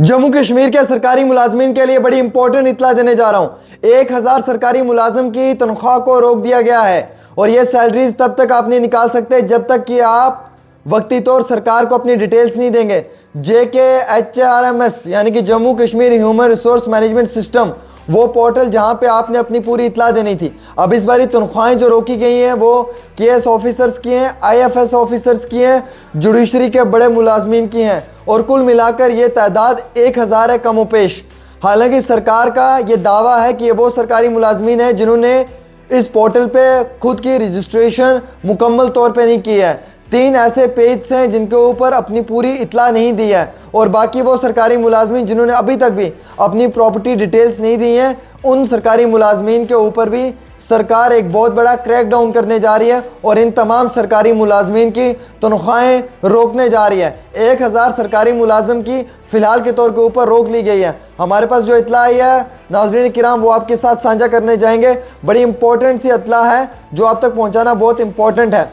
जम्मू कश्मीर के सरकारी मुलाजमीन के लिए बड़ी इंपॉर्टेंट इत्तला देने जा रहा हूँ। 1000 सरकारी मुलाजम की तनख्वाह को रोक दिया गया है और ये सैलरीज तब तक आप नहीं निकाल सकते जब तक कि आप वक्ती तौर सरकार को अपनी डिटेल्स नहीं देंगे। JKHRMS यानी कि Jammu Kashmir human resource management system, वो पोर्टल जहां पे आपने अपनी पूरी इत्तला देनी थी। अब इस बारी तनख्वाहें जो रोकी गई हैं वो KS ऑफिसर्स की हैं, IFS ऑफिसर्स की हैं, जुडिशरी के बड़े मुलाजमीन की हैं और कुल मिलाकर ये तादाद 1000 है कम पेश। हालांकि सरकार का ये दावा है कि ये वो सरकारी मुलाजमीन है जिन्होंने इस पोर्टल पे खुद की रजिस्ट्रेशन मुकम्मल तौर पे नहीं की है। 3 ऐसे पेज हैं जिनके ऊपर अपनी पूरी इत्तला नहीं दी है और बाकी वो सरकारी मुलाजमीन जिन्होंने अभी तक भी अपनी प्रॉपर्टी डिटेल्स नहीं दी हैं, उन सरकारी मुलाजमीन के ऊपर भी सरकार एक बहुत बड़ा क्रैकडाउन करने जा रही है और इन तमाम सरकारी मुलाजमीन की तनख्वाहें रोकने जा रही है। 1000 सरकारी मुलाजम की फ़िलहाल के तौर के ऊपर रोक ली गई है। हमारे पास जो इत्तला आई है नाज़रीन किराम वो आपके साथ साझा करने जाएंगे। बड़ी इंपॉर्टेंट सी इत्तला है जो आप तक पहुँचाना बहुत इंपॉर्टेंट है।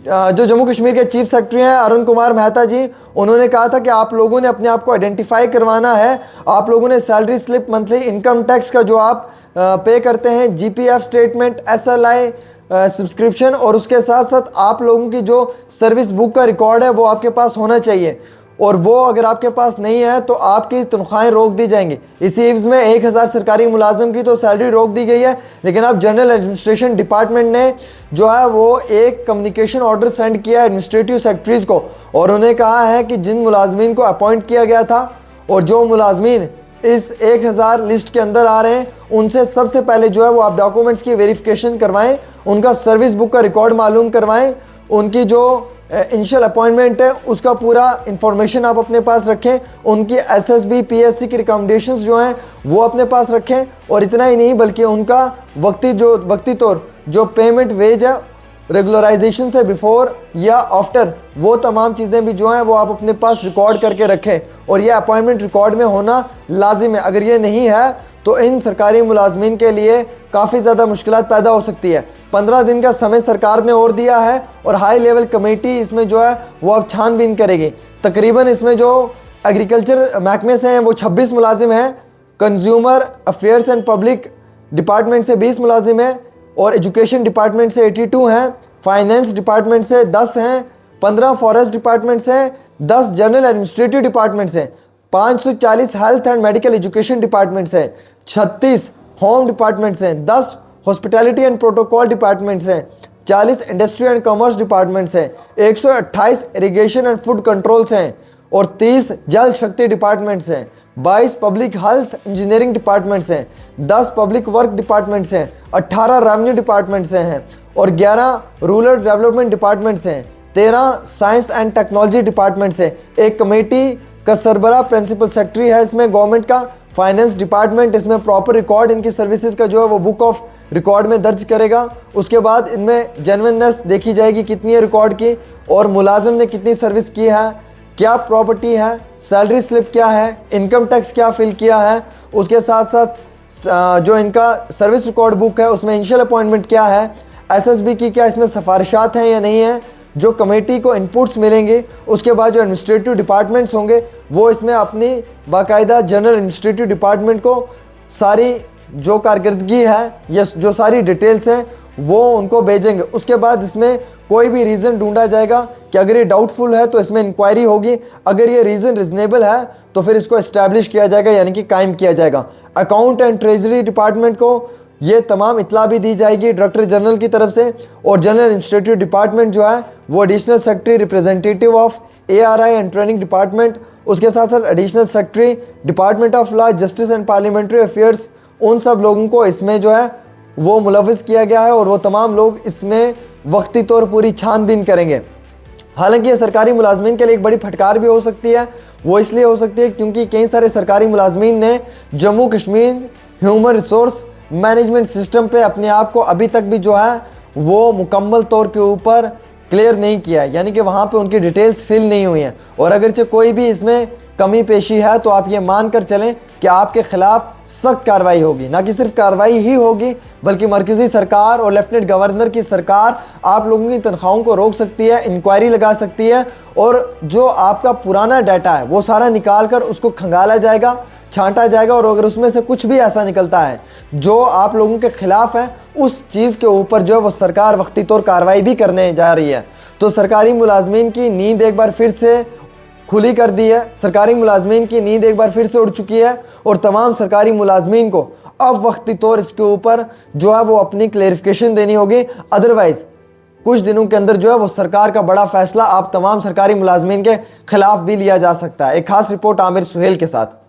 जो जम्मू कश्मीर के चीफ सेक्रेटरी हैं अरुण कुमार मेहता जी, उन्होंने कहा था कि आप लोगों ने अपने आप को आइडेंटिफाई करवाना है। आप लोगों ने salary slip, monthly income tax का जो आप पे करते हैं, GPF स्टेटमेंट, SLI सब्सक्रिप्शन और उसके साथ साथ आप लोगों की जो सर्विस बुक का रिकॉर्ड है वो आपके पास होना चाहिए और वो अगर आपके पास नहीं है तो आपकी तनख्वाहें रोक दी जाएंगी। इसी एवज में 1000 सरकारी मुलाजम की तो सैलरी रोक दी गई है, लेकिन अब जनरल एडमिनिस्ट्रेशन डिपार्टमेंट ने जो है वो एक कम्युनिकेशन ऑर्डर सेंड किया एडमिनिस्ट्रेटिव सेक्रेटरीज को और उन्हें कहा है कि जिन मुलाजमीन को अपॉइंट किया गया था और जो मुलाजमीन इस 1000 लिस्ट के अंदर आ रहे हैं उनसे सबसे पहले जो है वो आप डॉक्यूमेंट्स की वेरिफिकेशन करवाएं, उनका सर्विस बुक का रिकॉर्ड मालूम करवाएं, उनकी जो इनिशियल अपॉइंटमेंट है उसका पूरा इंफॉर्मेशन आप अपने पास रखें, उनकी SSB PSC की रिकमेंडेशंस जो हैं वो अपने पास रखें और इतना ही नहीं बल्कि उनका वक्ती तौर जो पेमेंट वेज है रेगुलराइजेशन से बिफोर या आफ्टर, वो तमाम चीज़ें भी जो हैं वो आप अपने पास रिकॉर्ड करके रखें और ये अपॉइंटमेंट रिकॉर्ड में होना लाजिम है। अगर ये नहीं है तो इन सरकारी मुलाजमीन के लिए काफ़ी ज़्यादा मुश्किलात पैदा हो सकती है। 15 दिन का समय सरकार ने और दिया है और हाई लेवल कमेटी इसमें जो है वो अब छानबीन करेगी। तकरीबन इसमें जो एग्रीकल्चर महकमे से हैं वो 26 मुलाजिम हैं, consumer affairs and public department से 20 मुलाजिम हैं और एजुकेशन डिपार्टमेंट से 82 हैं, फाइनेंस डिपार्टमेंट से 10 हैं, 15 फॉरेस्ट डिपार्टमेंट से, 10 जनरल एडमिनिस्ट्रेटिव डिपार्टमेंट से, 540 health and medical education department से, 36 होम डिपार्टमेंट से, 10 हॉस्पिटैलिटी एंड प्रोटोकॉल डिपार्टमेंट से, 40 इंडस्ट्री एंड कॉमर्स डिपार्टमेंट से, 128 इरिगेशन एंड फूड कंट्रोल से और 30 जल शक्ति डिपार्टमेंट से, 22 पब्लिक हेल्थ इंजीनियरिंग डिपार्टमेंट से, 10 पब्लिक वर्क डिपार्टमेंट से, 18 रेवेन्यू डिपार्टमेंट से हैं और 11 रूरल डेवलपमेंट डिपार्टमेंट से, 13 साइंस एंड टेक्नोलॉजी डिपार्टमेंट से। एक कमेटी का सरबरा प्रिंसिपल सेक्रेटरी है इसमें गवर्नमेंट का, फाइनेंस डिपार्टमेंट इसमें प्रॉपर रिकॉर्ड इनकी सर्विसेज का जो है वो बुक ऑफ रिकॉर्ड में दर्ज करेगा। उसके बाद इनमें जेन्युइननेस देखी जाएगी कितनी है रिकॉर्ड की और मुलाजिम ने कितनी सर्विस की है, क्या प्रॉपर्टी है, सैलरी स्लिप क्या है, इनकम टैक्स क्या फिल किया है, उसके साथ साथ जो इनका सर्विस रिकॉर्ड बुक है उसमें इनिशियल अपॉइंटमेंट क्या है, SSB की क्या इसमें सिफारिशात हैं या नहीं है, जो कमेटी को इनपुट्स मिलेंगे। उसके बाद जो एडमिनिस्ट्रेटिव डिपार्टमेंट्स होंगे वो इसमें अपनी बाकायदा जनरल एडमिनिस्ट्रेटिव डिपार्टमेंट को सारी जो कारकर्दगी है या जो सारी डिटेल्स हैं वो उनको भेजेंगे। उसके बाद इसमें कोई भी रीज़न ढूंढा जाएगा कि अगर ये डाउटफुल है तो इसमें इंक्वायरी होगी, अगर ये रीज़न रिजनेबल है तो फिर इसको इस्टेब्लिश किया जाएगा यानी कि कायम किया जाएगा। अकाउंट एंड ट्रेजरी डिपार्टमेंट को ये तमाम इत्तला भी दी जाएगी डायरेक्टर जनरल की तरफ से और जनरल एडमिनिस्ट्रेटिव डिपार्टमेंट जो है वो additional secretary representative of ARI and training department, उसके साथ साथ additional secretary department of law, justice and parliamentary affairs, उन सब लोगों को इसमें जो है वो मुलविस किया गया है और वो तमाम लोग इसमें वक्ती तौर पूरी छानबीन करेंगे। हालांकि ये सरकारी मुलाजमीन के लिए एक बड़ी फटकार भी हो सकती है। वो इसलिए हो सकती है क्योंकि कई सारे सरकारी मुलाजमीन ने Jammu Kashmir human resource management system पे अपने आप को अभी तक भी जो है वो मुकम्मल तौर के ऊपर क्लियर नहीं किया है, यानी कि वहाँ पे उनकी डिटेल्स फिल नहीं हुई हैं और अगरचे कोई भी इसमें कमी पेशी है तो आप ये मानकर चलें कि आपके खिलाफ सख्त कार्रवाई होगी। ना कि सिर्फ कार्रवाई ही होगी बल्कि मरकज़ी सरकार और लेफ्टिनेंट गवर्नर की सरकार आप लोगों की तनख्वाहों को रोक सकती है, इंक्वायरी लगा सकती है और जो आपका पुराना डाटा है वो सारा निकाल कर उसको खंगाला जाएगा, छांटा जाएगा और अगर उसमें से कुछ भी ऐसा निकलता है जो आप लोगों के खिलाफ है उस चीज़ के ऊपर जो है वो सरकार वक्ती तौर कार्रवाई भी करने जा रही है। तो सरकारी मुलाजमीन की नींद एक बार फिर से खुली कर दी है, सरकारी मुलाजमीन की नींद एक बार फिर से उड़ चुकी है और तमाम सरकारी मुलाजमीन को अब वक्ती तौर इसके ऊपर जो है वो अपनी क्लेरिफिकेशन देनी होगी। अदरवाइज कुछ दिनों के अंदर जो है वो सरकार का बड़ा फैसला आप तमाम सरकारी मुलाजमीन के खिलाफ भी लिया जा सकता है। एक खास रिपोर्ट आमिर सुहेल के साथ।